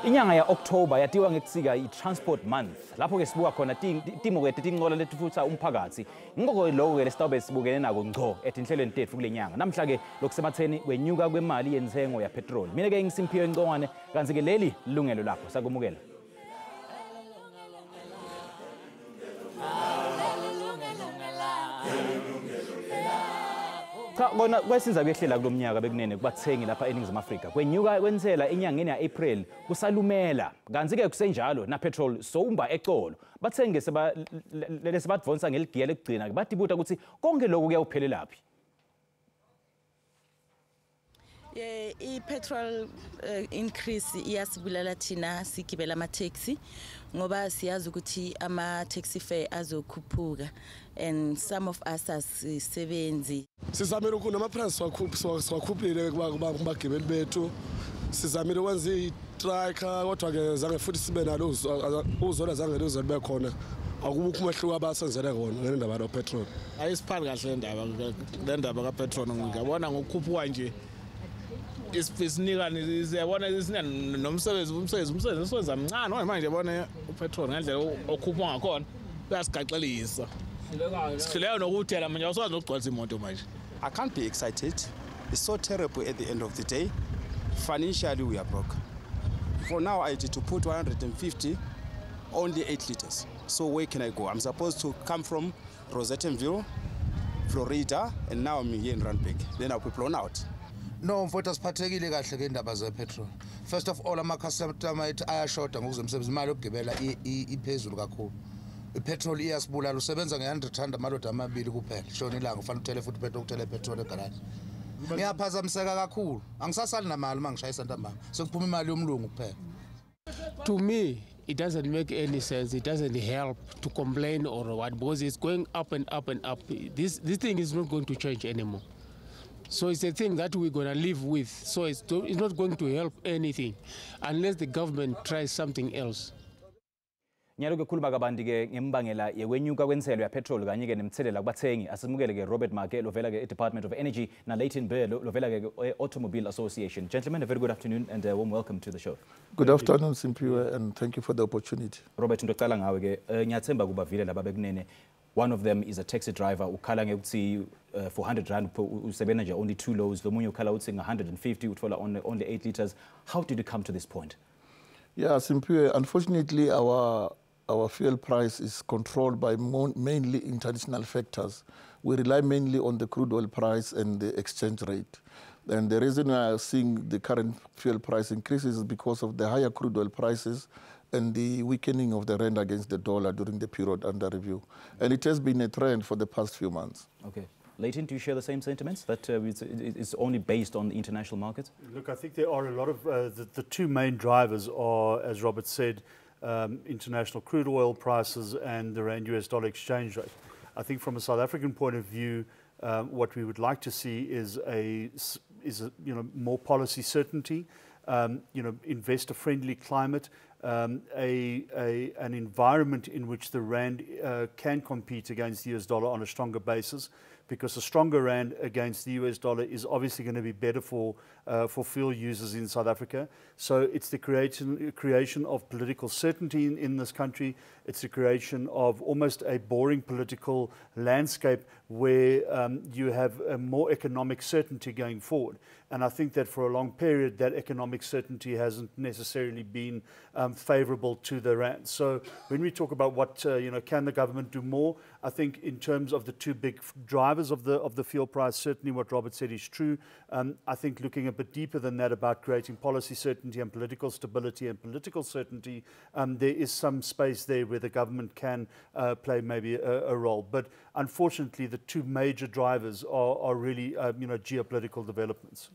Inyanga ya October yatiwa ngekusika i-Transport Month. Lapho ke sibuka khona timokwete tinqola letifutsa umphakathi. Ngoko lokho ke lesitawube sibukene nako ngco etinhlelweni tethu kule nyanga. Namhla ke lokusematheni kwenyuka kwemali yenzengo ya petrol. Mina ke ngiSimphiwe Ngcongwane kanti ke leli Yilungelo Lakho sakumukela. Kona kwesiza kuyehlela kulomnyaka bekunene kubathengi lapha eNingizimu Afrika kwenyuka kwenzela enyangeni yaApril kusalumela kanti ke kusenjalo na petrol soumba eqolo bathengi lesebadvonsa ngeligiya lekugcina batibuta ukuthi konke lokho kuyawuphelelaphi. I-petrol increase iyasibulala thina sigibela ama-taxi ngoba siyazi ukuthi ama-taxi fare azokhuphuka and some of us asisebenzi. Sizamile ukuna ama-price siwakhuphile kubagibeli bethu. Sizamile ukwenza i-striker kodwa ke zange futhi sibe nalo uzona zange lize libe khona. Akubukho umehluko abasenzele kona ngendaba ya petrol. Ayisiphali kahle le ndaba kapetrol ngiyabona ngokukhuphuka nje. Isinikani siyabona nomsebenzi sowenza mncane manje yabona upetrol ngendlela okhupha ngakhona uyasigaxelisa sihleleyo nokuthela manje awusazi nokugcwalisa imoto manje. I can't be excited. It's so terrible at the end of the day. Financially we are broke. For now I need to put 150 only 8 liters. So where can I go? I'm supposed to come from Rosettenville, Florida, and now I'm here in Randburg. Then I'll be blown out. No, mfowethu siphathekile kahle ke indaba zepetrol. First of all ama-customer ethu ayashoda ngokuze umsebenzi imali yokugibela iphezulu kakhulu. Ipetrol iyasibulala usebenza nge-100 amalodi amabili kuphela. Shona ilanga ufanele uthele futhi petrol egaraji. Ngiyaphazamiseka kakhulu. Angisasali namali mangishayisa ntambama. Sekuphuma imali yomlungu kuphela. To me, it doesn't make any sense. It doesn't help to complain or what because it's going up and up and up. This thing is not going to change anymore. So it's a thing that we're going to live with. So it's not going to help anything unless the government tries something else. Nyalo kukhuluma kabanti ke ngembangela yekwenyuka kwenselo ya petrol kanye ke nemthelela kubathengi asimukele ke Robert Make lovela ke Department of Energy na Leighton Bear lovela ke Automobile Association. Gentlemen, a very good afternoon and a warm welcome to the show. Good afternoon Simpiwe, and thank you for the opportunity. Robert, ndocala ngawe ke ngiyathemba kubavile laba bekunene. One of them is a taxi driver ukhala ngekuthi for 100 rand usebenza nje only 2 loads, lomunye ukhala uthi 150 uthola only 8 liters. How did you come to this point? Yeah, Simpiwe, unfortunately our fuel price is controlled by mainly international factors. We rely mainly on the crude oil price and the exchange rate. And the reason we are seeing the current fuel price increases is because of the higher crude oil prices and the weakening of the rand against the dollar during the period under review. And it has been a trend for the past few months. Okay. Leighton, do you share the same sentiments, that it's only based on the international market? Look, I think there are a lot of, the two main drivers are, as Robert said, international crude oil prices and the rand-US dollar exchange rate. I think from a South African point of view, what we would like to see is more policy certainty, investor-friendly climate, an environment in which the rand can compete against the US dollar on a stronger basis, because a stronger rand against the US dollar is obviously going to be better for fuel users in South Africa. So it's the creation of political certainty in this country. It's the creation of almost a boring political landscape where you have a more economic certainty going forward. And I think that for a long period, that economic certainty hasn't necessarily been favorable to the rand. So when we talk about what, can the government do more? I think in terms of the two big drivers of the fuel price, certainly what Robert said is true. I think looking a bit deeper than that about creating policy certainty and political stability and political certainty, there is some space there where the government can play maybe a role. But unfortunately, the two major drivers are really, geopolitical developments.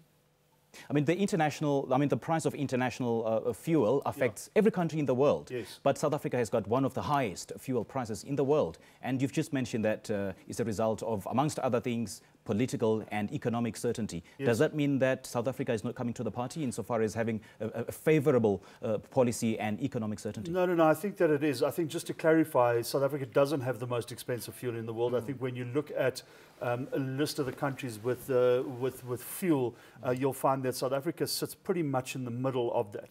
I mean, the price of international fuel affects every country in the world. Yes. But South Africa has got one of the highest fuel prices in the world. And you've just mentioned that it's a result of, amongst other things, political and economic certainty. Yes. Does that mean that South Africa is not coming to the party insofar as having a favorable policy and economic certainty? No, I think that it is. I think just to clarify, South Africa doesn't have the most expensive fuel in the world. I think when you look at a list of the countries with fuel, you'll find that South Africa sits pretty much in the middle of that.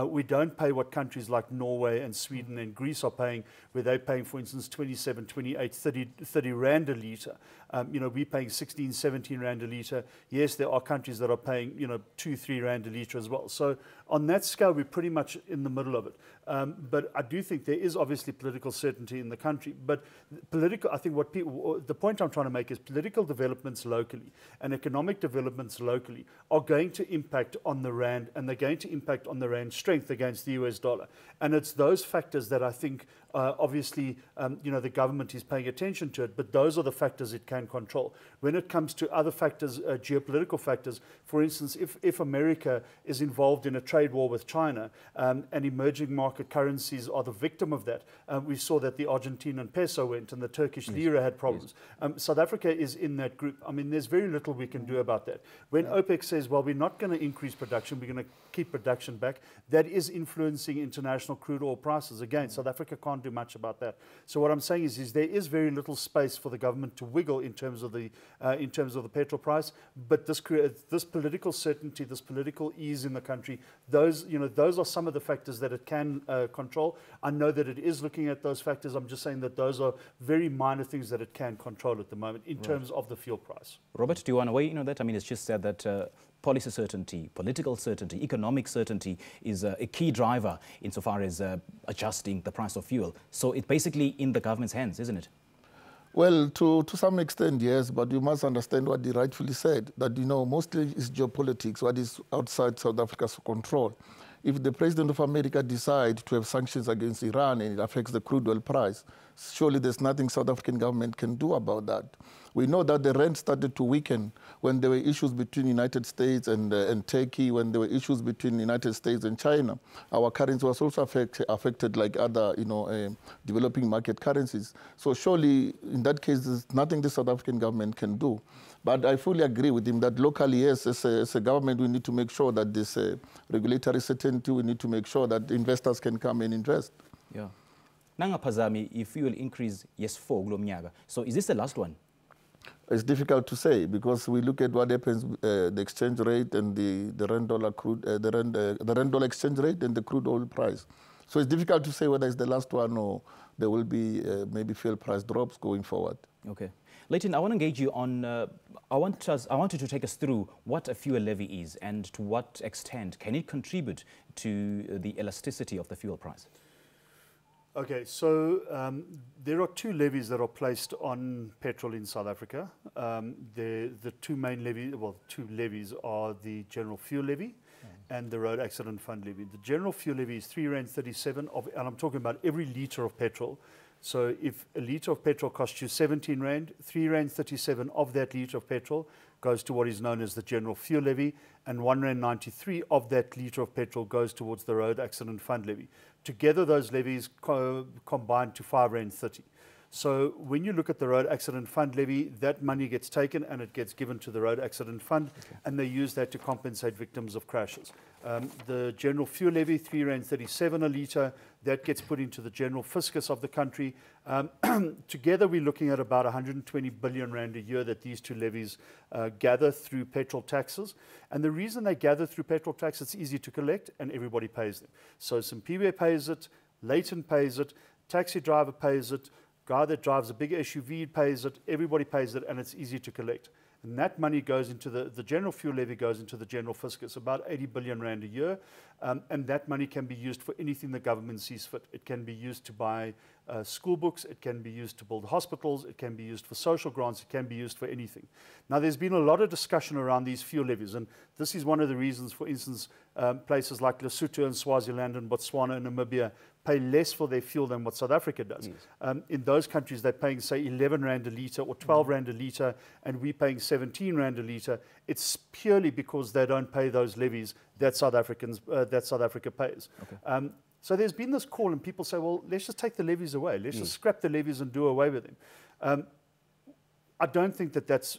We don't pay what countries like Norway and Sweden and Greece are paying, where they're paying, for instance, 27, 28, 30 rand a litre. We're paying 16, 17 rand a litre. Yes, there are countries that are paying, 2, 3 rand a litre as well. So on that scale, we're pretty much in the middle of it. But I do think there is obviously political certainty in the country. But I think the point I'm trying to make is political developments locally and economic developments locally are going to impact on the rand, and they're going to impact on the rand strength against the US dollar. And it's those factors that I think obviously, the government is paying attention to it, but those are the factors it can control. When it comes to other factors, geopolitical factors, for instance, if America is involved in a trade war with China and emerging market currencies are the victim of that, we saw that the Argentinian peso went and the Turkish lira had problems. South Africa is in that group. I mean, there's very little we can do about that. When OPEC says, well, we're not going to increase production, we're going to keep production back, that is influencing international crude oil prices. Again, South Africa can't do much about that. So what I'm saying is there is very little space for the government to wiggle in terms of the petrol price. But this political certainty, this political ease in the country, those are some of the factors that it can control. I know that it is looking at those factors. I'm just saying that those are very minor things that it can control at the moment in terms of the fuel price. Robert, do you want to weigh in on that? I mean, it's just said that policy certainty, political certainty, economic certainty is a key driver insofar as adjusting the price of fuel. So it's basically in the government's hands, isn't it? Well, to some extent, yes, but you must understand what he rightfully said, that, mostly it's geopolitics, what is outside South Africa's control. If the President of America decides to have sanctions against Iran and it affects the crude oil price, surely there's nothing South African government can do about that. We know that the rand started to weaken when there were issues between United States and Turkey, when there were issues between United States and China. Our currency was also affected like other, developing market currencies. So surely, in that case, there's nothing the South African government can do. But I fully agree with him that locally, yes, as a government, we need to make sure that this regulatory certainty, we need to make sure that investors can come and invest. Yeah. Nangaphazami, if fuel increase, yes, 4 kulo mnyaka. So is this the last one? It's difficult to say because we look at what happens, the exchange rate and the rand dollar crude, the rand dollar exchange rate and the crude oil price. So it's difficult to say whether it's the last one or there will be maybe fuel price drops going forward. Okay. Leighton, I want to engage you on, I want you to take us through what a fuel levy is and to what extent can it contribute to the elasticity of the fuel price? Okay, so there are 2 levies that are placed on petrol in South Africa. The 2 main levies, well, 2 levies are the general fuel levy and the road accident fund levy. The general fuel levy is 3.37 rand, and I'm talking about every litre of petrol. So if a litre of petrol costs you 17 rand, 3.37 rand of that litre of petrol goes to what is known as the general fuel levy, and 1.93 rand of that litre of petrol goes towards the road accident fund levy. Together, those levies combine to 5.30 rand. So when you look at the road accident fund levy, that money gets taken and it gets given to the road accident fund, and they use that to compensate victims of crashes. The general fuel levy, 3.37 rand a litre, that gets put into the general fiscus of the country. Together, we're looking at about 120 billion rand a year that these 2 levies gather through petrol taxes. And the reason they gather through petrol tax, it's easy to collect and everybody pays them. So Simpiwe pays it, Leighton pays it, taxi driver pays it, guy that drives a big SUV pays it, everybody pays it, and it's easy to collect. And that money goes into the general fuel levy goes into the general fiscus, about 80 billion rand a year. And that money can be used for anything the government sees fit. It can be used to buy school books, it can be used to build hospitals, it can be used for social grants, it can be used for anything. Now, there's been a lot of discussion around these fuel levies, and this is one of the reasons, for instance, places like Lesotho and Swaziland and Botswana and Namibia pay less for their fuel than what South Africa does. Yes. In those countries, they're paying, say, 11 rand a litre or 12 rand a litre, and we're paying 17 rand a litre. It's purely because they don't pay those levies that South Africa pays. Okay. So there's been this call, and people say, well, let's just take the levies away. Let's just scrap the levies and do away with them. I don't think that that's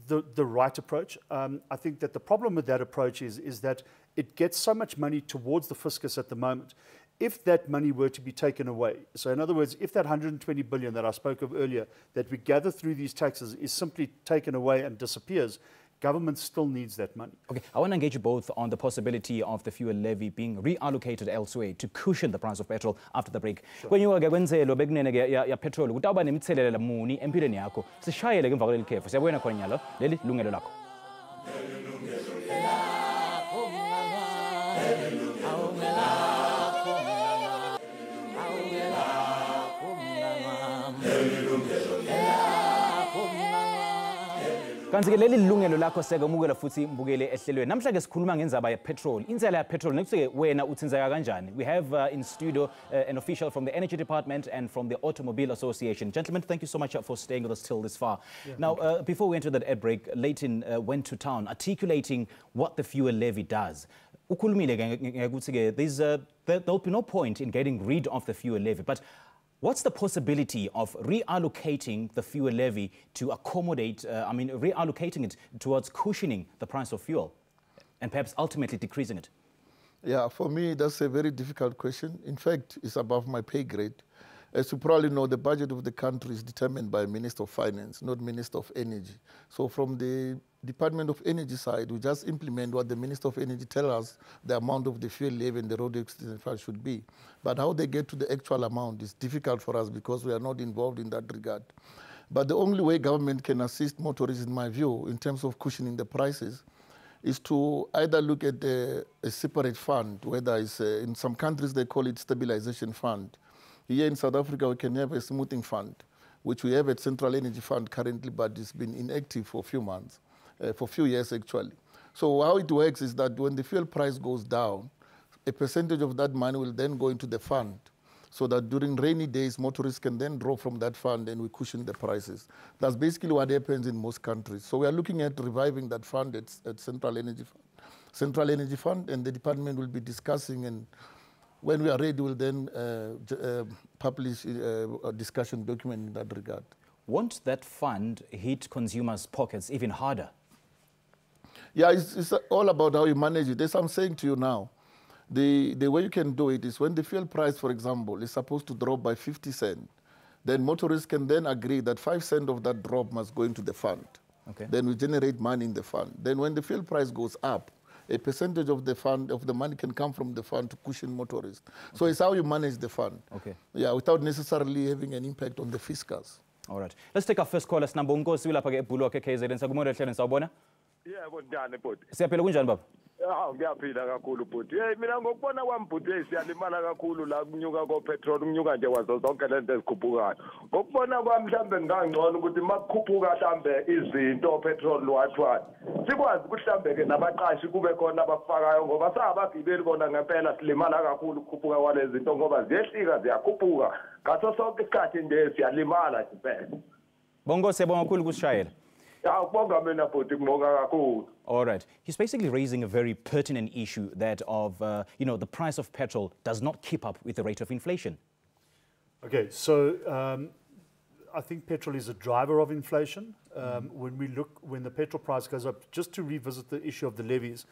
the right approach. I think that the problem with that approach is that it gets so much money towards the fiscus at the moment. If that money were to be taken away, so in other words, if that 120 billion that I spoke of earlier, that we gather through these taxes is simply taken away and disappears, government still needs that money. Okay, I want to engage you both on the possibility of the fuel levy being reallocated elsewhere to cushion the price of petrol after the break. Kwenyuka-ke kwenzelo bekunene-ke ya petrol kutawuba nemithelela muni empilweni yakho. Sishayele-ke emva kwaleli khefu. Siyabona khona nyalo leli lungelo lakho. Kanti-ke leli lungelo lakho sekamukela futhi mbukele ehlelweni. Namhlanje sikhuluma ngendaba ye-petrol. Inzala ya-petrol, nekuthi-ke wena uthinzeka kanjani? We have in studio an official from the Energy Department and from the Automobile Association. Gentlemen, thank you so much for staying with us till this far. Yeah, now, before we enter that ad break, Leighton went to town articulating what the fuel levy does. There'll be no point in getting rid of the fuel levy, but what's the possibility of reallocating the fuel levy to accommodate, reallocating it towards cushioning the price of fuel and perhaps ultimately decreasing it? Yeah, for me, that's a very difficult question. In fact, it's above my pay grade. As you probably know, the budget of the country is determined by Minister of Finance, not Minister of Energy. So from the Department of Energy side, we just implement what the Minister of Energy tells us the amount of the fuel levy and the road accident fund should be. But how they get to the actual amount is difficult for us because we are not involved in that regard. But the only way government can assist motorists, in my view, in terms of cushioning the prices, is to either look at a separate fund, whether it's in some countries they call it stabilization fund. Here in South Africa, we can have a smoothing fund, which we have at Central Energy Fund currently, but it's been inactive for a few months, for a few years actually. So how it works is that when the fuel price goes down, a percentage of that money will then go into the fund, so that during rainy days, motorists can then draw from that fund and we cushion the prices. That's basically what happens in most countries. So we are looking at reviving that fund at Central Energy Fund. Central Energy Fund, and the department will be discussing, and when we are ready, we'll then publish a discussion document in that regard. Won't that fund hit consumers' pockets even harder? Yeah, it's all about how you manage it. As I'm saying to you now, the way you can do it is when the fuel price, for example, is supposed to drop by 50 cents, then motorists can then agree that 5 cents of that drop must go into the fund. Okay. Then we generate money in the fund. Then when the fuel price goes up, a percentage of the fund, of the money can come from the fund to cushion motorists. Okay. So it's how you manage the fund. Okay. Yeah, without necessarily having an impact on the fiscus. All right. Let's take our first call. Sinabongosi lapha ke Bullock KZN. Sakumona ehlelweni sawubona? Yebo njani bhuti? Siyaphila kunjani baba? Ngiyaphila kakhulu bhuti. Mina ngokubona kwami bhuti siyalimala kakhulu la kunyuka ko-petrol, kunyuka nje kwazo zonke lento ezikhuphukayo. Ngokubona kwami mhlambe ngangcono ukuthi makukhuphuka mhlambe izinto petrol wathwani. Sikwazi ukuthi mhlambe ke nabaqashi kube khona abafakayo ngoba sabagibeli bona ngempela silimala kakhulu ukukhuphuka kwalezi zinto ngoba ziyehlika ziyakhuphuka. Ngaso sonke isikhathi nje siyalimala nje phela. Bongo siyabonga kakhulu kusishayela. All right. He's basically raising a very pertinent issue, that of, the price of petrol does not keep up with the rate of inflation. Okay, so I think petrol is a driver of inflation. When the petrol price goes up, just to revisit the issue of the levies,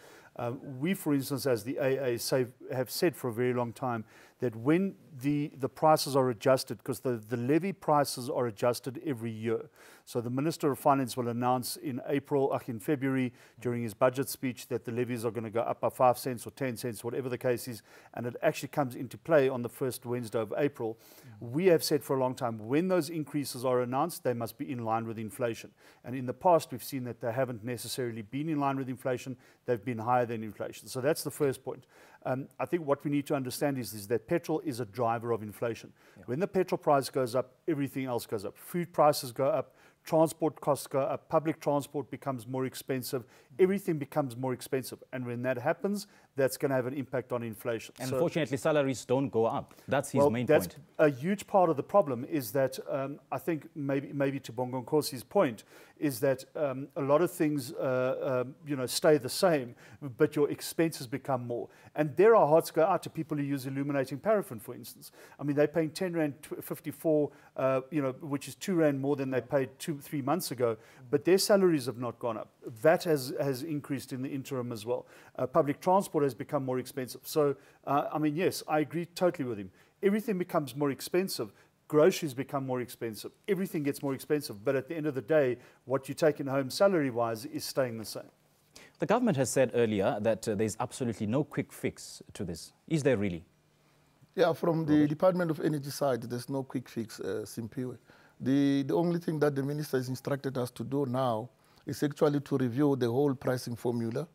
we, for instance, as the AA have said for a very long time that when the prices are adjusted, because the levy prices are adjusted every year. So the Minister of Finance will announce in February, during his budget speech, that the levies are going to go up by 5 cents or 10 cents, whatever the case is, and it actually comes into play on the first Wednesday of April. We have said for a long time, when those increases are announced, they must be in line with inflation. And in the past, we've seen that they haven't necessarily been in line with inflation. They've been higher than inflation. So that's the first point. I think what we need to understand is that petrol is a driver of inflation. Yeah. When the petrol price goes up, everything else goes up. Food prices go up, transport costs go up, public transport becomes more expensive, everything becomes more expensive. And when that happens, that's going to have an impact on inflation. And unfortunately, salaries don't go up. That's his main point. A huge part of the problem is that I think maybe to Bongo Nkosi's point is that a lot of things stay the same, but your expenses become more. And there our hearts go out to people who use illuminating paraffin, for instance. I mean, they're paying R10.54, which is R2 more than they paid 2-3 months ago, but their salaries have not gone up. VAT has increased in the interim as well. Public transport has become more expensive. So, I mean, yes, I agree totally with him. Everything becomes more expensive. Groceries become more expensive. Everything gets more expensive. But at the end of the day, what you take in home salary-wise is staying the same. The government has said earlier that there's absolutely no quick fix to this. Is there really? Yeah, from the Department of Energy side, there's no quick fix, Simpiwe. The only thing that the minister has instructed us to do now is actually to review the whole pricing formula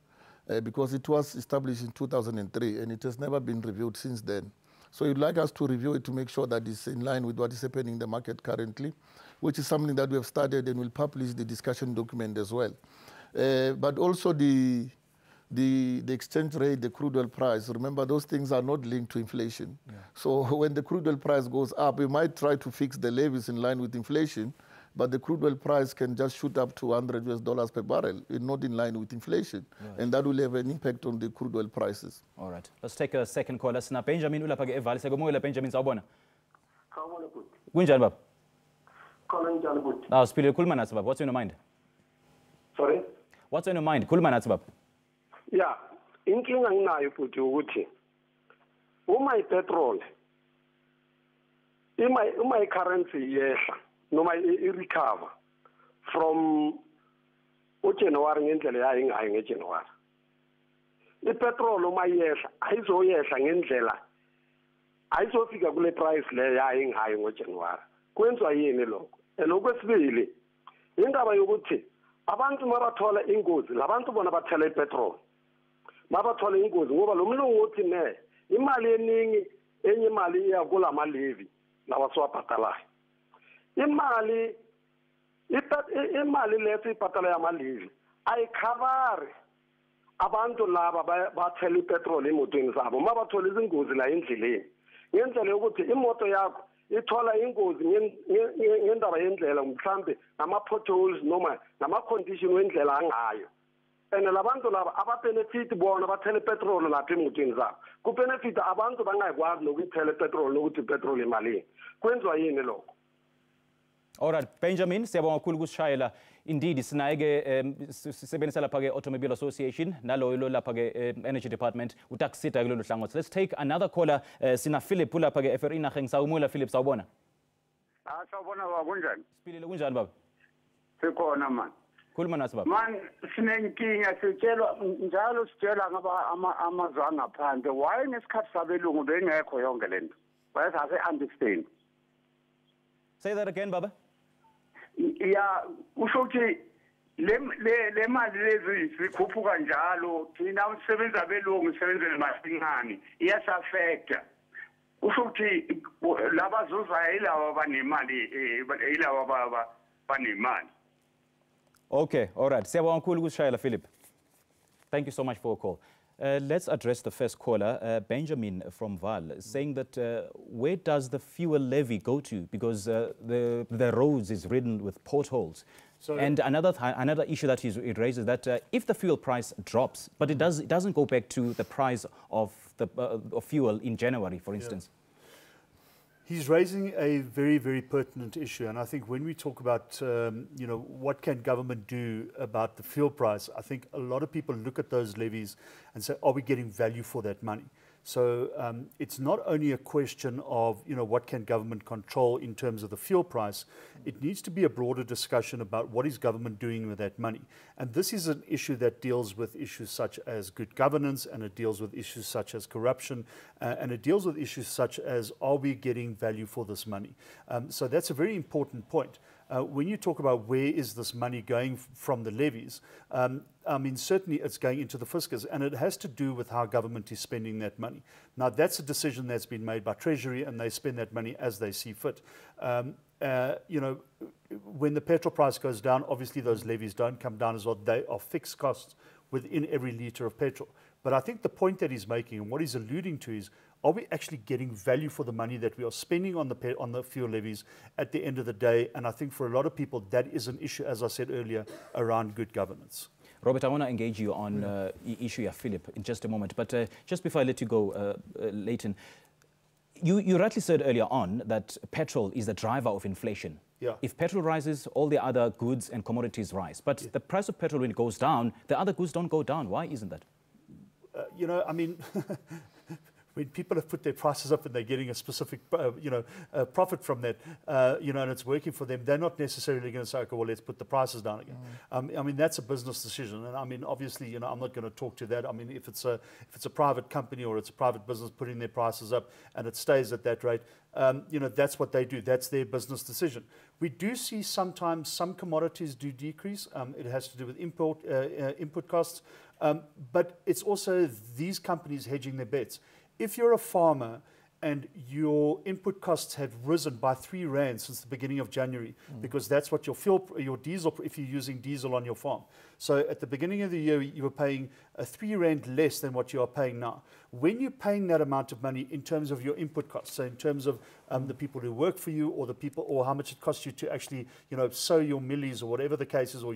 because it was established in 2003 and it has never been reviewed since then. So he'd like us to review it to make sure that it's in line with what is happening in the market currently, which is something that we have started and will publish the discussion document as well. But also the exchange rate, the crude oil price, remember those things are not linked to inflation. Yeah. So when the crude oil price goes up, we might try to fix the levies in line with inflation, but the crude oil price can just shoot up to $100 per barrel, not in line with inflation. Right. And that will have an impact on the crude oil prices. All right. Let's take a second call. Sina Benjamin ulapha eVali. Segomoyela Benjamin sawubona. Khawubona bhuti. Kunjani baba? Khona njani bhuti? Siphilile, khuluma nathi baba. What's on your mind? Sorry? What's on your mind? Khuluma nathi baba. Yeah, inkinga nginayo futhi ukuthi uma ipetrol uma i-currency yehla noma i-recover from uJanuary ngendlela yayo ngayo ngeJanuary. Ipetrol uma yehla ayizoyehla ngendlela ayizofika kule price le yayo ngayo ngoJanuary. Kwenziwa yini lokho? Okwesibili indaba yokuthi abantu mabathola ingozi labantu bona bathela ipetrol. Mabathola ingozi ngoba lo mlungu uthi ne imali eningi enye imali iya kulama levy lawa siwabhadalayo. Imali lethi ibhadala yama levy ayikhavari abantu laba bathela ipetrol emotweni zabo mabathola izingozi la endleleni ngendlela yokuthi imoto yakho ithola ingozi ngendaba yendlela mhlambe nama potholes noma nama condition wendlela angayo. And labantu laba ababenefit bona bathele petrol lapha emotweni zabo. Kubenefit abantu bangayikwazi nokuthela petrol nokuthi petrol emalini. Kwenziwa yini lokho? All right, Benjamin, siyabonga kakhulu kusishayela. Indeed, sinaye ke sisebenzisa lapha ke Automobile Association nalo lapha ke Energy Department utakusita kulolu hlangothi. Let's take another caller. Sina Philip lapha ke FR Inaheng. Sawumula Philip, sawubona. Sawubona baba, kunjani? Siphilile, kunjani baba? Sikhona man. Khuluma nathi baba. Man, sinenkinga sitshelwa njalo sitshelwa ngaba amazwe angaphandle. Why nesikhathi sabelungu bengekho yonke lento? Bayasase understand. Say that again, baba. Yeah, usho ukuthi le mali lezi sikhuphuka njalo thina usebenza belungu usebenzele masincane iyasafecta. Usho ukuthi laba zuza ilawa banemali ilawa banemali. Okay, all right. Siyabonga kakhulu kusishayela Philip. Thank you so much for your call. Let's address the first caller, Benjamin from Val, saying that where does the fuel levy go to? Because the roads is ridden with potholes. And another issue that it raises that if the fuel price drops, but it doesn't go back to the price of the of fuel in January, for instance. Yeah. He's raising a very, very pertinent issue, and I think when we talk about, what can government do about the fuel price, I think a lot of people look at those levies and say, are we getting value for that money? So it's not only a question of, what can government control in terms of the fuel price. It needs to be a broader discussion about what is government doing with that money. And this is an issue that deals with issues such as good governance, and it deals with issues such as corruption, and it deals with issues such as, are we getting value for this money? So that's a very important point. When you talk about where is this money going from the levies, I mean, certainly it's going into the fiscus, and it has to do with how government is spending that money. Now, that's a decision that's been made by Treasury, and they spend that money as they see fit. you know, when the petrol price goes down, obviously those levies don't come down as well. They are fixed costs within every litre of petrol. But I think the point that he's making and what he's alluding to is, are we actually getting value for the money that we are spending on the fuel levies at the end of the day? And I think for a lot of people, that is an issue, as I said earlier, around good governance. Robert, I want to engage you on the issue of Philip in just a moment. But just before I let you go, Leighton, you rightly said earlier on that petrol is the driver of inflation. Yeah. If petrol rises, all the other goods and commodities rise. But the price of petrol, when it goes down, the other goods don't go down. Why isn't that? You know, I mean, when people have put their prices up and they're getting a specific, profit from that, and it's working for them, they're not necessarily going to say, okay, well, let's put the prices down again. I mean, that's a business decision. And I mean, obviously, I'm not going to talk to that. I mean, if it's a private company or it's a private business putting their prices up and it stays at that rate, that's what they do. That's their business decision. We do see sometimes some commodities do decrease. It has to do with input costs. But it's also these companies hedging their bets. If you're a farmer and your input costs have risen by 3 rand since the beginning of January, because that's what your diesel, if you're using diesel on your farm. So at the beginning of the year, you were paying 3 rand less than what you are paying now. When you're paying that amount of money in terms of your input costs, so in terms of the people who work for you, or how much it costs you to actually, sow your millies or whatever the case is, or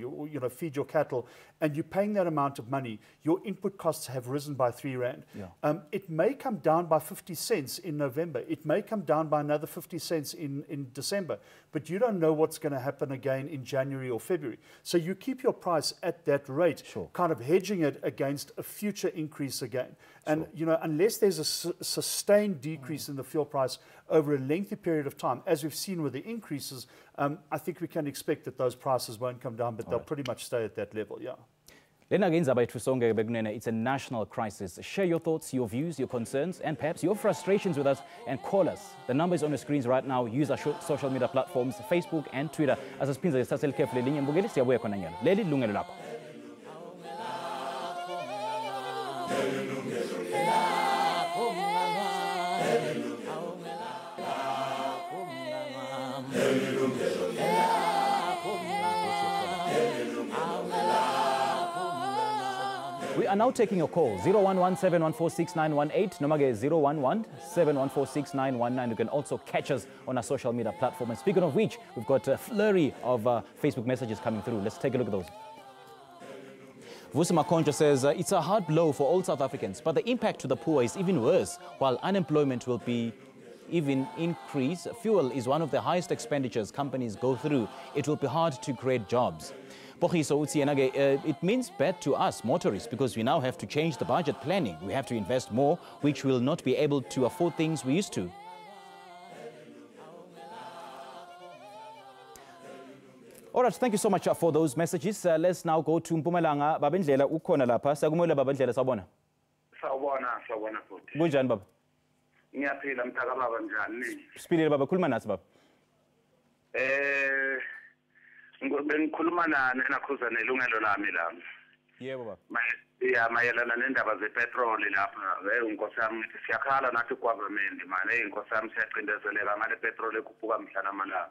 feed your cattle, and you're paying that amount of money, your input costs have risen by 3 rand. Yeah. It may come down by 50 cents in November. It may come down by another 50 cents in December, but you don't know what's going to happen again in January or February. So you keep your price at that rate, sure, kind of hedging it against a future increase again. And, unless there's a sustained decrease in the fuel price over a lengthy period of time, as we've seen with the increases, I think we can expect that those prices won't come down, but they'll pretty much stay at that level, yeah. It's a national crisis. Share your thoughts, your views, your concerns, and perhaps your frustrations with us, and call us. The number is on the screens right now. Use our social media platforms, Facebook and Twitter. As a spinza, carefully. Leli Yilungelo Lakho. We are now taking your call, 011-714-6918, nomage 011-714-6919. You can also catch us on our social media platform. And speaking of which, we've got a flurry of Facebook messages coming through. Let's take a look at those. Vusima Konjo says, it's a hard blow for all South Africans, but the impact to the poor is even worse. While unemployment will be even increase, fuel is one of the highest expenditures companies go through. It will be hard to create jobs. It means bad to us motorists because we now have to change the budget planning. We have to invest more, which will not be able to afford things we used to. All right, thank you so much for those messages. Let's now go to Mpumalanga. Babendlela ukhona lapha. Sakumela Babendlela sabona. Sawubona futhi. Kunjani baba? Ngiyaphila mthaka baba njani? Siphilile baba, khuluma nathi baba. Bengikhuluma nakhuza nelungelo lami la. Yebo baba. Mayelana nendaba zepetrol lapha. Inkosi yami ngithi siyakhala nathi government manje inkosi yami siyacindezeleka ngale petrol ekhuphuka mhla namalanga.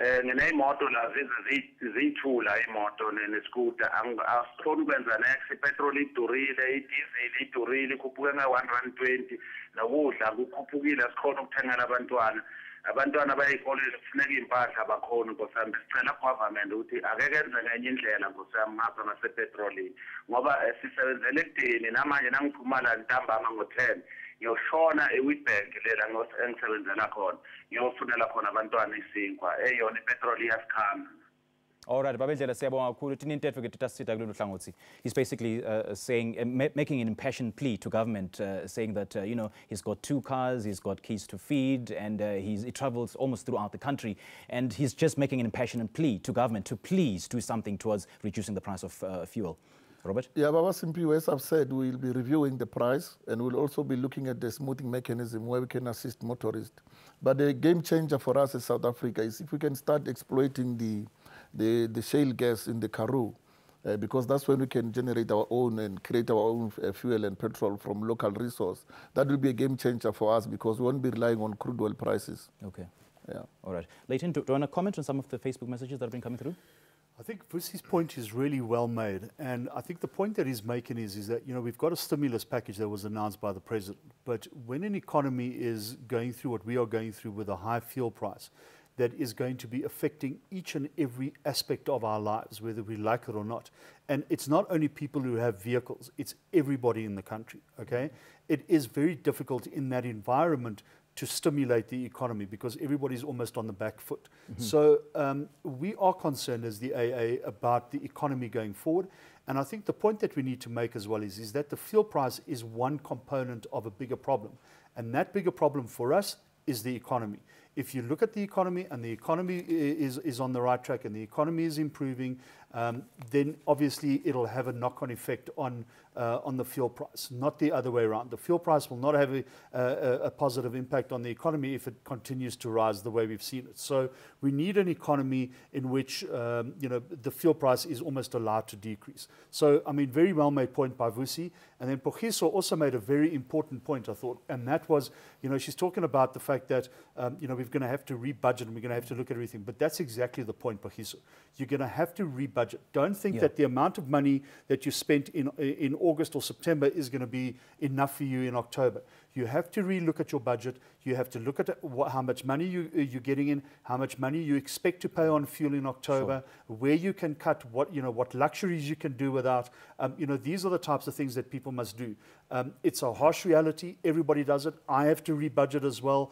Nginemoto la zithula imoto nescooter asikhona ukwenza next ipetrol idurile idizili idurile ikhuphuke nge-1.20 nokudla kukhuphukile asikhona ukuthengela abantwana bayikoleni kufuneka impahla abakhona nkosami sicela government ukuthi akeke enze ngenye indlela nkosami ngapha ngasepetrolini ngoba sisebenzele ekudeni namanje nangiphuma la ntambama ngo-10 ngiyoshona eWitbank lela engisebenzela khona ngiyofunela khona abantwana isinkwa eyona ipetrol iyasikhama. All right, Babendlela siyabonga kakhulu. He's basically saying, making an impassioned plea to government, saying that, he's got 2 cars, he's got kids to feed, and he travels almost throughout the country. And he's just making an impassioned plea to government to please do something towards reducing the price of fuel. Robert? Yeah, Baba Simpiwe, as I've said, we'll be reviewing the price and we'll also be looking at the smoothing mechanism where we can assist motorists. But the game changer for us in South Africa is if we can start exploiting the shale gas in the Karoo, because that's when we can generate our own and create our own fuel and petrol from local resource. That will be a game changer for us because we won't be relying on crude oil prices. Okay. Yeah. All right. Leighton, do you want to comment on some of the Facebook messages that have been coming through? I think Vusi's point is really well made, and I think the point that he's making is that, you know, we've got a stimulus package that was announced by the president, but when an economy is going through what we are going through with a high fuel price, that is going to be affecting each and every aspect of our lives, whether we like it or not. And it's not only people who have vehicles, it's everybody in the country, okay? It is very difficult in that environment to stimulate the economy because everybody's almost on the back foot. So we are concerned as the AA about the economy going forward. And I think the point that we need to make as well is that the fuel price is one component of a bigger problem. And that bigger problem for us is the economy. If you look at the economy and the economy is on the right track and the economy is improving, then obviously it'll have a knock-on effect on the fuel price, not the other way around. The fuel price will not have a positive impact on the economy if it continues to rise the way we've seen it. So we need an economy in which you know, the fuel price is almost allowed to decrease. So, I mean, very well made point by Vusi. And then Pogiso also made a very important point, I thought, and that was, you know, she's talking about the fact that, you know, we're going to have to rebudget and we're going to have to look at everything. But that's exactly the point, Pogiso. You're going to have to rebudget. Don't think that the amount of money that you spent in August or September is going to be enough for you in October. You have to relook at your budget. You have to look at how much money you're getting in, how much money you expect to pay on fuel in October, where you can cut, what luxuries you can do without. You know, these are the types of things that people must do. It's a harsh reality. Everybody does it. I have to rebudget as well.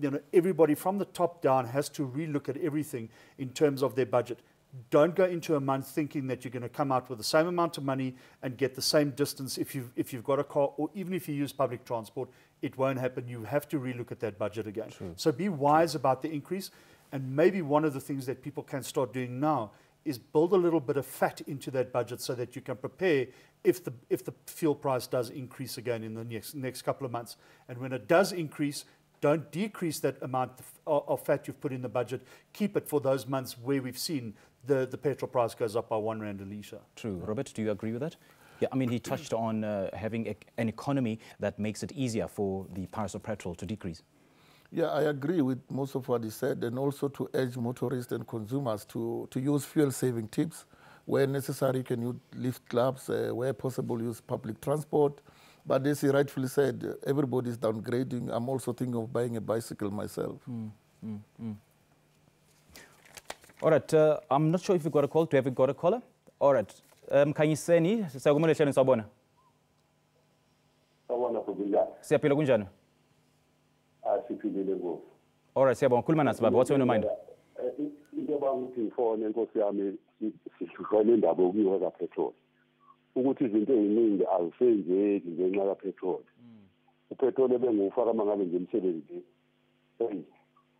You know, everybody from the top down has to relook at everything in terms of their budget. Don't go into a month thinking that you're going to come out with the same amount of money and get the same distance if you've got a car, or even if you use public transport. It won't happen. You have to relook at that budget again. So be wise about the increase. And maybe one of the things that people can start doing now is build a little bit of fat into that budget so that you can prepare if the fuel price does increase again in the next couple of months. And when it does increase, don't decrease that amount of fat you've put in the budget. Keep it for those months where we've seen the petrol price goes up by R1 a litre. True. Robert, do you agree with that? Yeah, I mean, he touched on having an economy that makes it easier for the price of petrol to decrease. Yeah, I agree with most of what he said, and also to urge motorists and consumers to use fuel-saving tips. Where necessary, can use lift clubs, where possible, use public transport. But as he rightfully said, everybody's downgrading. I'm also thinking of buying a bicycle myself. All right, I'm not sure if we got a call. Have we got a caller? All right. Khanyiseni, siyakumele hlelo sabona. Sabona kunjani? Siyaphila kunjani? Siphilile ngoku. All right, siyabonga. Khuluma nasi baba. What's on your mind? Into bangithi ngifone Nkosi yami sihlukene indaba okuyiwa ka petrol. Ukuthi izinto eziningi azisenzeki ngenxa ka petrol. Upetrol ebengufaka mangabe nje emsebenzini. Hey,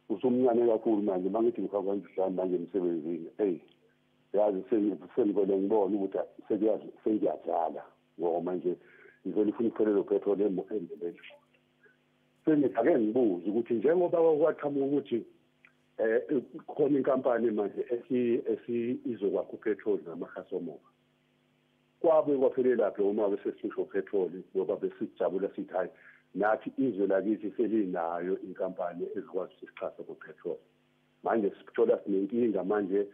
usumncane kakhulu manje mangithi ngifaka kanjani manje emsebenzini. Hey, yazi sengibone ngibona ukuthi sengiyazala ngoba manje ngivele ufuna ukuphelela upetrol endleleni. Sengithake ngibuza ukuthi njengoba kwaqhamuka ukuthi khona inkampani manje izokwakha upetrol namahasomoka. Kwabe kwaphelela lapho uma besesisho petrol ngoba besijabula sithi hayi nathi izwe lakithi selinayo inkampani ezikwazi ukuxhasa kupetrol. Manje sithola sinenkinga manje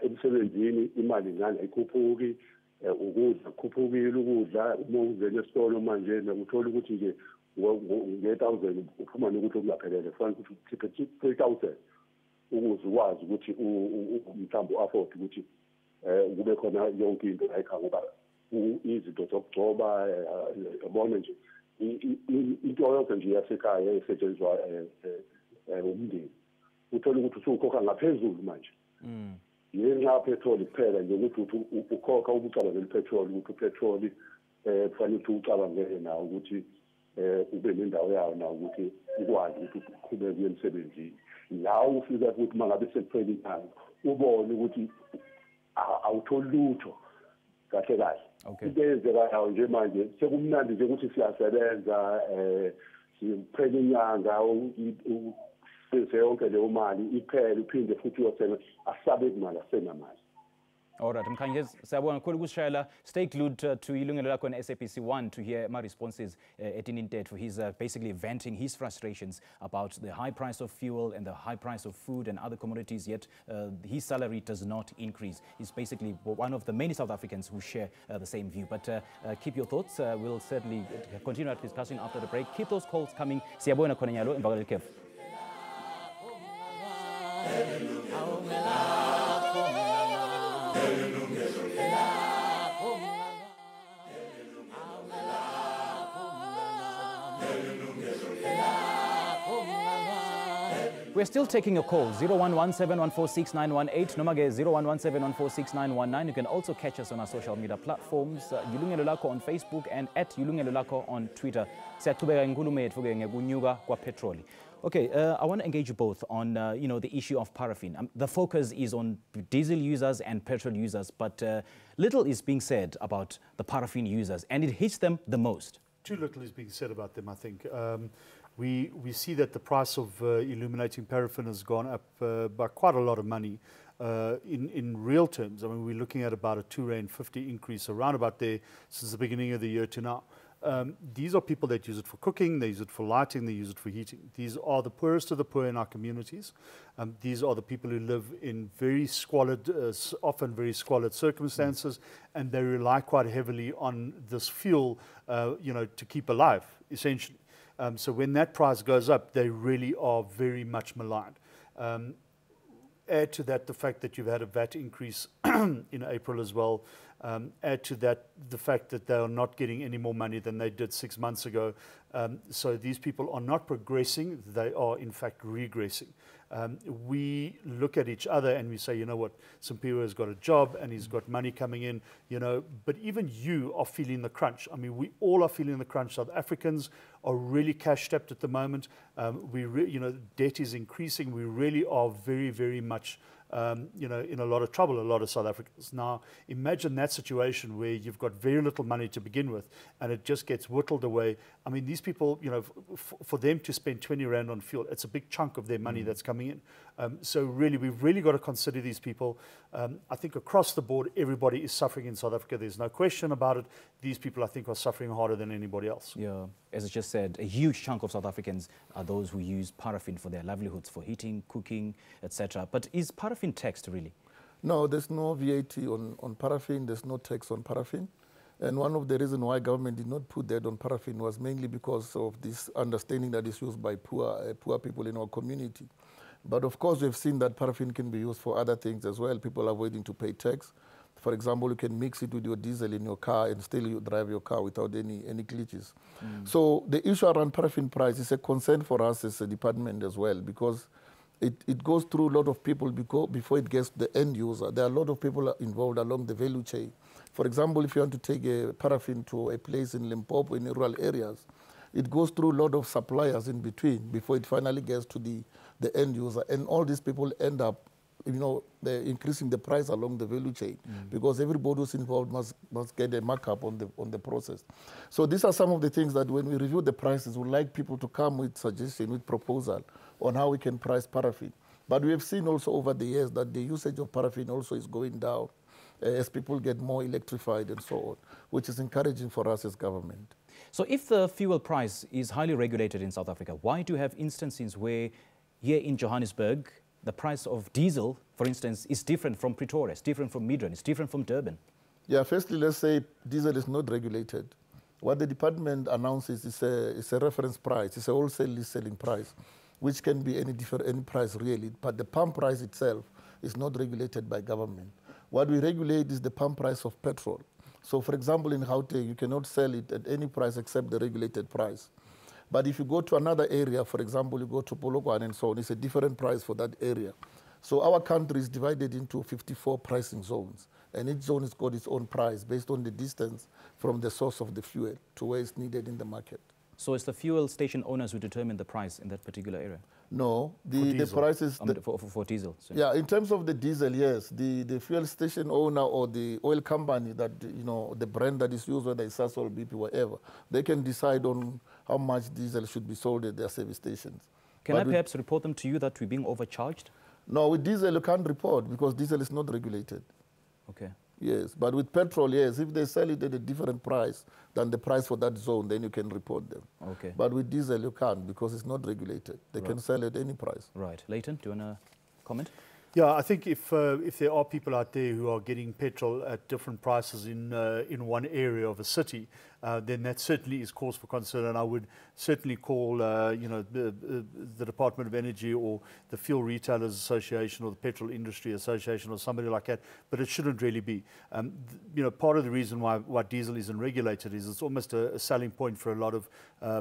emsebenzini imali ngane ayikhuphuki, ukudla kukhuphukile ukudla, uma uvele esitolo manje nakuthola ukuthi nje nge-1000 uphuma nokuthi okungaphelele kufanele ukuthi ukhiphe 3000 ukuze ukwazi ukuthi mhlawumbe u-afford ukuthi kube khona yonke into ayikha ngoba izinto zokugcoba yabona nje into yonke nje yasekhaya esetshenziswa umndeni uthola ukuthi usukhokha ngaphezulu manje yenxa petrol kuphela nje ukuthi ukhokha ubucabange petrol ukuthi upetrol kufanele ukuthi ucabangele nawo ukuthi ube nendawo yawo nawo ukuthi ukwazi ukuthi uqhubeke emsebenzini la ufika ukuthi mangabe sekuphela inyanga ubone ukuthi awutholi lutho kahle kahle. Into eyenzekayo nje manje sekumnandi nje ukuthi siyasebenza siphela inyanga senze yonke leyo mali iphele uphinde futhi uyothenga asabe imali asenamali. All right, stay glued to Yilungelo Lakho on SABC 1 to hear my responses at Inintetho. He's basically venting his frustrations about the high price of fuel and the high price of food and other commodities, yet his salary does not increase. He's basically one of the many South Africans who share the same view. But keep your thoughts. We'll certainly continue our discussion after the break. Keep those calls coming. Siyabona khona nyalo emva kwaleli khefu. We're still taking a call, 0117146918, Nomage 0117146919. You can also catch us on our social media platforms, Yilungelo Lakho on Facebook and at Yilungelo Lakho on Twitter. Petrol. Okay, I want to engage you both on the issue of paraffin. The focus is on diesel users and petrol users, but little is being said about the paraffin users, and it hits them the most. Too little is being said about them, I think. We see that the price of illuminating paraffin has gone up by quite a lot of money in real terms. I mean, we're looking at about a R2.50 increase around about there since the beginning of the year to now. These are people that use it for cooking, they use it for lighting, they use it for heating. These are the poorest of the poor in our communities. These are the people who live in very squalid, often very squalid circumstances, and they rely quite heavily on this fuel, to keep alive, essentially. So when that price goes up, they really are very much maligned. Add to that the fact that you've had a VAT increase in April as well. Add to that the fact that they are not getting any more money than they did 6 months ago. So these people are not progressing, they are in fact regressing. We look at each other and we say, you know what, Simpiwe has got a job and he's got money coming in, but even you are feeling the crunch. I mean, we all are feeling the crunch. South Africans are really cash-strapped at the moment. Debt is increasing. We really are very, very much in a lot of trouble, a lot of South Africans. Now, imagine that situation where you've got very little money to begin with and it just gets whittled away. I mean, these people, for them to spend 20 Rand on fuel, it's a big chunk of their money that's coming in. So really, we've really got to consider these people. I think across the board, everybody is suffering in South Africa. There's no question about it. These people, I think, are suffering harder than anybody else. Yeah, as I just said, a huge chunk of South Africans are those who use paraffin for their livelihoods, for heating, cooking, etc. But is paraffin taxed, really? No, there's no VAT on paraffin. There's no tax on paraffin. And one of the reasons why government did not put that on paraffin was mainly because of this understanding that is used by poor people in our community. But of course, we've seen that paraffin can be used for other things as well. People are avoiding to pay tax. For example, you can mix it with your diesel in your car and still you drive your car without any glitches. So the issue around paraffin price is a concern for us as a department as well, because it goes through a lot of people before it gets to the end user. There are a lot of people involved along the value chain. For example, if you want to take a paraffin to a place in Limpopo, in rural areas, it goes through a lot of suppliers in between before it finally gets to the end user. And all these people end up, they're increasing the price along the value chain because everybody who's involved must get a markup on the process. So these are some of the things that when we review the prices, we'd like people to come with suggestion, with proposal on how we can price paraffin. But we have seen also over the years that the usage of paraffin also is going down as people get more electrified and so on, which is encouraging for us as government. So if the fuel price is highly regulated in South Africa, why do you have instances where here in Johannesburg, the price of diesel, for instance, is different from Pretoria, it's different from Midrand, it's different from Durban? Yeah, firstly, let's say diesel is not regulated. What the department announces is a reference price, it's a wholesale list selling price, which can be any price really, but the pump price itself is not regulated by government. What we regulate is the pump price of petrol. So for example, in Gauteng, you cannot sell it at any price except the regulated price. But if you go to another area, for example, you go to Polokwane and so on, it's a different price for that area. So our country is divided into 54 pricing zones, and each zone has got its own price based on the distance from the source of the fuel to where it's needed in the market. So it's the fuel station owners who determine the price in that particular area? No, the price is... for diesel. So. Yeah, in terms of the diesel, yes. The fuel station owner or the oil company that, the brand that is used, whether it's Sasol, BP, whatever, they can decide on how much diesel should be sold at their service stations. Can I perhaps report them to you that we're being overcharged? No, with diesel you can't report because diesel is not regulated. Okay. Yes, but with petrol, yes, if they sell it at a different price than the price for that zone, then you can report them. Okay. But with diesel, you can't because it's not regulated. They can sell at any price. Right. Leighton, do you want to comment? Yeah, I think if there are people out there who are getting petrol at different prices in one area of a city, then that certainly is cause for concern, and I would certainly call the Department of Energy or the Fuel Retailers Association or the Petrol Industry Association or somebody like that. But it shouldn't really be. Part of the reason why diesel isn't regulated is it's almost a selling point for a lot of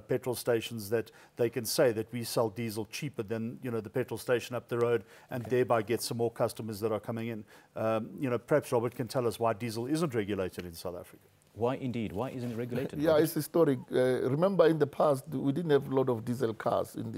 petrol stations that they can say that we sell diesel cheaper than the petrol station up the road, and thereby get some more customers that are coming in. Perhaps Robert can tell us why diesel isn't regulated in South Africa. Why indeed? Why isn't it regulated? Yeah, it's historic. Remember, in the past, we didn't have a lot of diesel cars in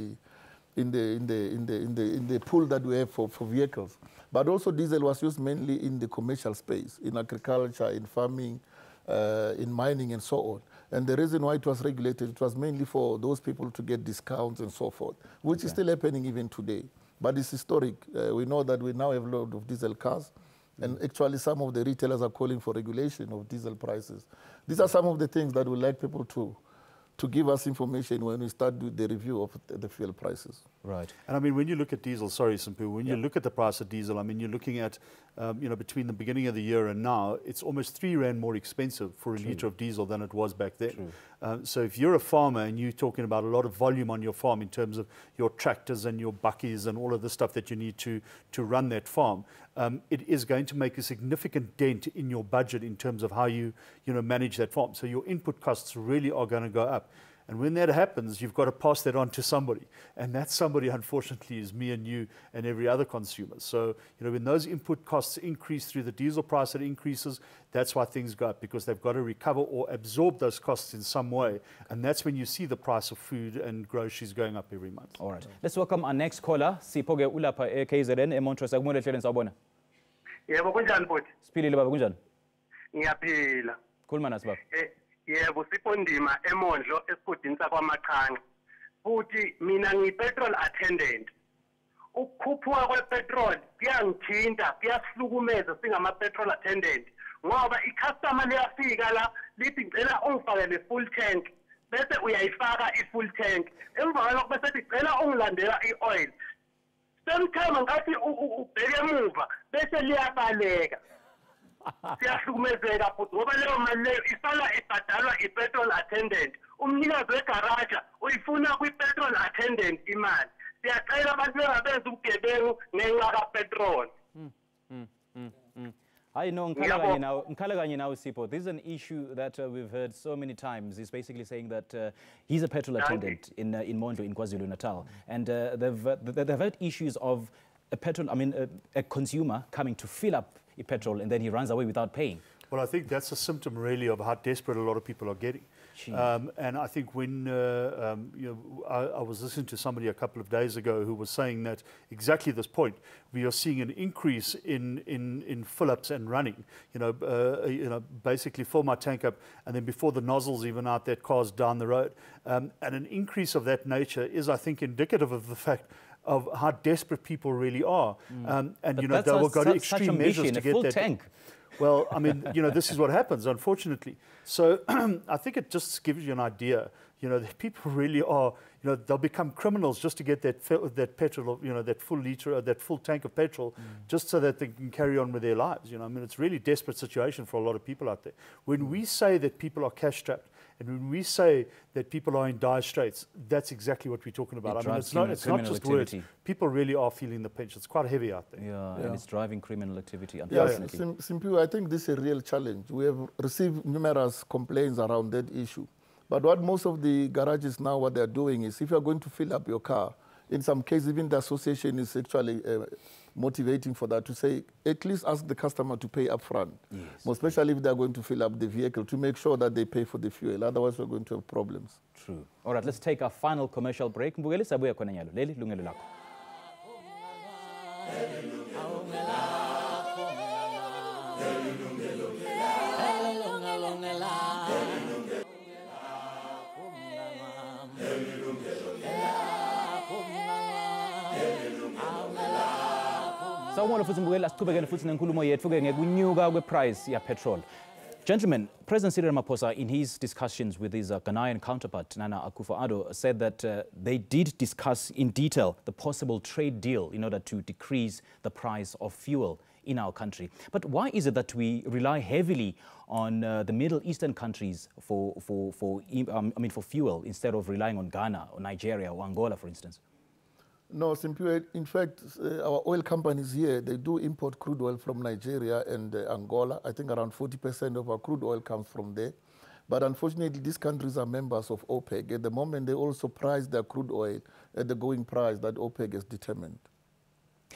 the pool that we have for vehicles. But also, diesel was used mainly in the commercial space, in agriculture, in farming, in mining, and so on. And the reason why it was regulated, it was mainly for those people to get discounts and so forth, which is still happening even today. But it's historic. We know that we now have a lot of diesel cars. And actually, some of the retailers are calling for regulation of diesel prices. These are some of the things that we like people to give us information when we start the review of the fuel prices. Right. And I mean, when you look at diesel, sorry, Simpu, when you look at the price of diesel, I mean, you're looking at, between the beginning of the year and now, it's almost 3 Rand more expensive for a litre of diesel than it was back then. So if you're a farmer and you're talking about a lot of volume on your farm in terms of your tractors and your buckies and all of the stuff that you need to run that farm, it is going to make a significant dent in your budget in terms of how you manage that farm. So your input costs really are going to go up. And when that happens, you've got to pass that on to somebody. And that somebody, unfortunately, is me and you and every other consumer. So, when those input costs increase through the diesel price that increases, that's why things go up, because they've got to recover or absorb those costs in some way. And that's when you see the price of food and groceries going up every month. All right. Let's welcome our next caller. Sipho-ke ulapha KZN eMontrose. Akumele ehlelweni sawubona. Yebo, kunjani bhuti? Siphilile baba, kunjani? Ngiyaphila. Khuluma nasi baba. Yebo, Sipondima eMondlo esigodini sakwamaqhanqa. Futhi mina ngiyi-petrol attendant. Ukukhuphuka kwepetrol kuyangithinta, kuyasihlukumeza singama-petrol attendant. Ngoba i-customer liyafika la lithi ngicela ungifake le full tank, bese uyayifaka i-full tank. Emva kwalokho bese ngicela ungilandela i-oil. Sometime ngathi ubheke emuva bese liyabaleka. Siyahlukumezeka futhi ngoba leyo mali leyo isala ibhadalwa i-petrol attendant. Umnikazi wegaraja uyifuna kwi-petrol attendant imali. Siyacela abantu bengabenza ubugebengu ngenxa kapetrol. I know, Sipho. This is an issue that we've heard so many times. He's basically saying that he's a petrol attendant in Mondlo, in KwaZulu-Natal. And they've had issues of a consumer coming to fill up a petrol and then he runs away without paying. Well, I think that's a symptom really of how desperate a lot of people are getting. And I think when I was listening to somebody a couple of days ago who was saying that exactly this point, we are seeing an increase in fill-ups and running. Basically fill my tank up, and then before the nozzle's even out, that car's down the road. And an increase of that nature is, I think, indicative of the fact of how desperate people really are. And they will go to extreme measures to get that tank. Well, I mean, this is what happens, unfortunately. So I think it just gives you an idea, that people really are, they'll become criminals just to get that petrol, that full liter, that full tank of petrol, just so that they can carry on with their lives. I mean, it's a really desperate situation for a lot of people out there. When we say that people are cash strapped, and when we say that people are in dire straits, that's exactly what we're talking about. I mean, it's not just words. People really are feeling the pinch. It's quite heavy out there. Yeah, and it's driving criminal activity, unfortunately. Yeah, Simpu, I think this is a real challenge. We have received numerous complaints around that issue. But what most of the garages now, what they're doing is, if you're going to fill up your car, in some cases, even the association is actually motivating for that, to say, at least ask the customer to pay up front, especially if they're going to fill up the vehicle, to make sure that they pay for the fuel. Otherwise, we're going to have problems. True. All right, let's take our final commercial break. Mbukeli sabuya khona nyalo. Leli Yilungelo Lakho. Sawubona futhi mbukeli, asiqhubekele futhi nenkulumo yethu ke ngekunyuka kweprice ya petrol. Gentlemen, President Cyril Ramaphosa, in his discussions with his Ghanaian counterpart, Nana Akufo-Addo, said that they did discuss in detail the possible trade deal in order to decrease the price of fuel in our country. But why is it that we rely heavily on the Middle Eastern countries for fuel instead of relying on Ghana or Nigeria or Angola, for instance? No, simply, in fact, our oil companies here, they do import crude oil from Nigeria and Angola. I think around 40% of our crude oil comes from there. But unfortunately, these countries are members of OPEC. At the moment, they also price their crude oil at the going price that OPEC has determined.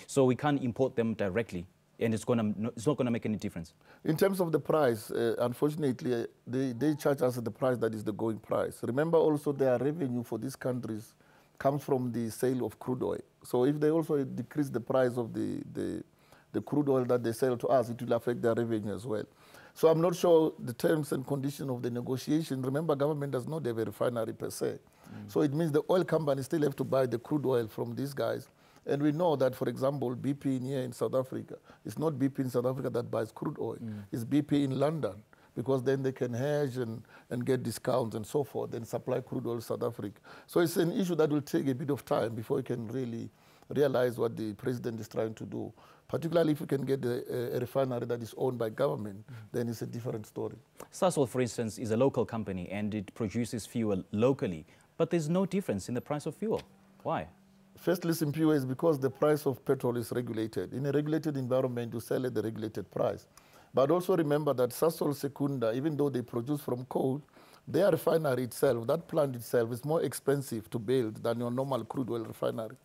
So we can't import them directly, and it's not going to make any difference? In terms of the price, unfortunately, they charge us at the price that is the going price. Remember also their revenue for these countries comes from the sale of crude oil. So if they also decrease the price of the crude oil that they sell to us, it will affect their revenue as well. So I'm not sure the terms and conditions of the negotiation. Remember, government does not have a refinery per se. So it means the oil companies still have to buy the crude oil from these guys. And we know that, for example, BP here in South Africa, it's not BP in South Africa that buys crude oil. It's BP in London, because then they can hedge and get discounts and so forth, and supply crude oil to South Africa. So it's an issue that will take a bit of time before we can really realize what the president is trying to do. Particularly if we can get a refinery that is owned by government, then it's a different story. Sasol, for instance, is a local company and it produces fuel locally, but there's no difference in the price of fuel. Why? Firstly, simply is because the price of petrol is regulated. In a regulated environment, you sell at the regulated price. But also remember that Sasol Secunda, even though they produce from coal, their refinery itself, that plant itself, is more expensive to build than your normal crude oil refinery.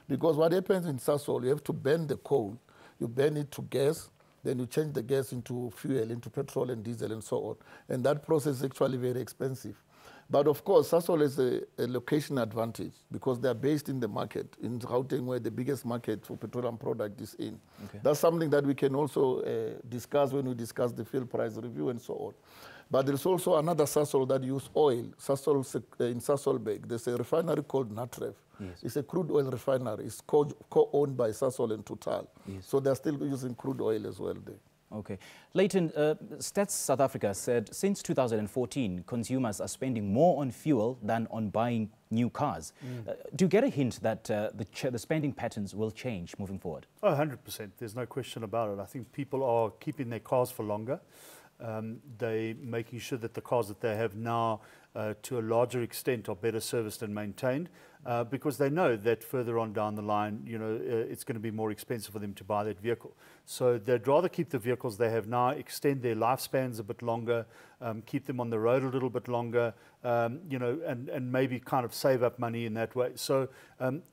Because what happens in Sasol, you have to burn the coal, you burn it to gas, then you change the gas into fuel, into petrol and diesel and so on. And that process is actually very expensive. But of course, Sasol has a location advantage because they are based in the market, in Gauteng, where the biggest market for petroleum product is in. Okay. That's something that we can also discuss when we discuss the fuel price review and so on. But there's also another Sasol that use oil, Sasol in Sasolburg. There's a refinery called Natref. Yes. It's a crude oil refinery. It's co-owned by Sasol and Total. Yes. So they're still using crude oil as well there. Okay. Leighton, Stats South Africa said since 2014, consumers are spending more on fuel than on buying new cars. Do you get a hint that the spending patterns will change moving forward? Oh, 100%. There's no question about it. I think people are keeping their cars for longer. They're making sure that the cars that they have now, to a larger extent, are better serviced and maintained. Because they know that further on down the line, it's going to be more expensive for them to buy that vehicle. So they'd rather keep the vehicles they have now, extend their lifespans a bit longer, keep them on the road a little bit longer, and maybe kind of save up money in that way. So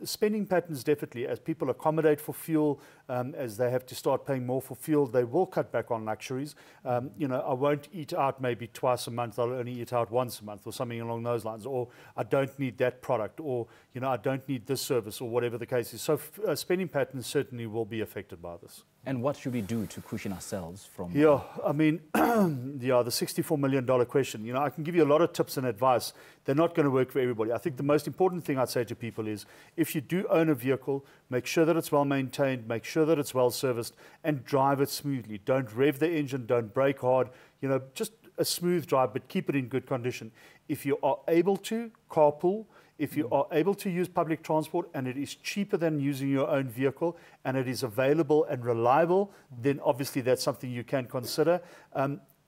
spending patterns definitely, as people accommodate for fuel, as they have to start paying more for fuel, they will cut back on luxuries. I won't eat out maybe twice a month, I'll only eat out once a month or something along those lines. Or I don't need that product, or I don't need this service, or whatever the case is. So spending patterns certainly will be affected by this. And what should we do to cushion ourselves from... Yeah, I mean, the $64 million question. I can give you a lot of tips and advice. They're not going to work for everybody. I think the most important thing I'd say to people is, if you do own a vehicle, make sure that it's well maintained, make sure that it's well serviced, and drive it smoothly. Don't rev the engine, don't brake hard. Just a smooth drive, but keep it in good condition. If you are able to, carpool. If you are able to use public transport and it is cheaper than using your own vehicle and it is available and reliable, then obviously that's something you can consider.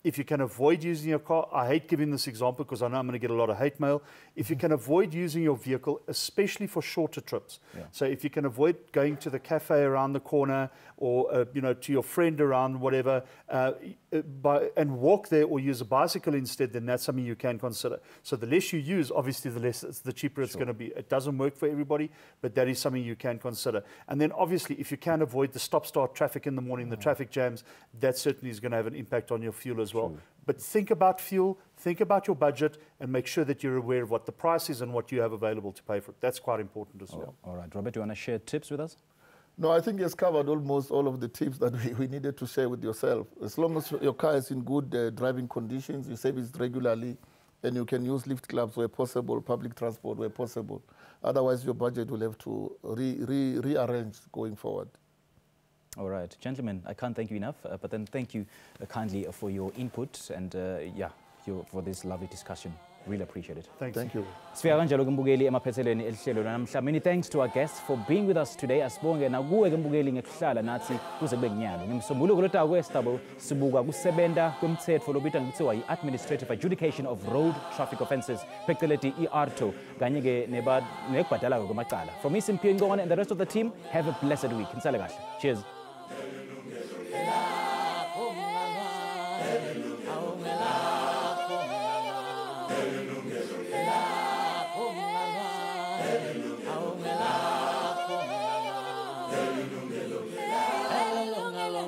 If you can avoid using your car, I hate giving this example because I know I'm going to get a lot of hate mail. If you can avoid using your vehicle, especially for shorter trips. So if you can avoid going to the cafe around the corner or to your friend around whatever, and walk there or use a bicycle instead, then that's something you can consider. So the less you use, obviously the cheaper it's going to be. It doesn't work for everybody, but that is something you can consider. And then obviously if you can avoid the stop-start traffic in the morning, the traffic jams, that certainly is going to have an impact on your fuel as well. But think about fuel, think about your budget, and make sure that you're aware of what the price is and what you have available to pay for it. That's quite important as well. All right, Robert, do you want to share tips with us? No, I think he has covered almost all of the tips that we needed to share with yourself. As long as your car is in good driving conditions, you service it regularly, and you can use lift clubs where possible, public transport where possible. Otherwise, your budget will have to rearrange going forward. All right, gentlemen, I can't thank you enough, but then thank you kindly for your input and for this lovely discussion. Really appreciate it. Thank you. Sifika kanjalo kumbukeli emaphethelweni elihlelo namhla. Many thanks to our guests for being with us today. Asibonge nakuwe kumbukeli ngekuhlala nathi kuze kube nginyalo. Ngimsombuluko lota kwesitabo sibuka kusebenta kwemthetho lobita ngithiwa i-administrative adjudication of road traffic offences phecelezi i-ARTO kanye ke nekubhadala kwamacala. From me Simphiwe Ngongwane and the rest of the team, have a blessed week. Nisale kahle. Cheers. Yilungelo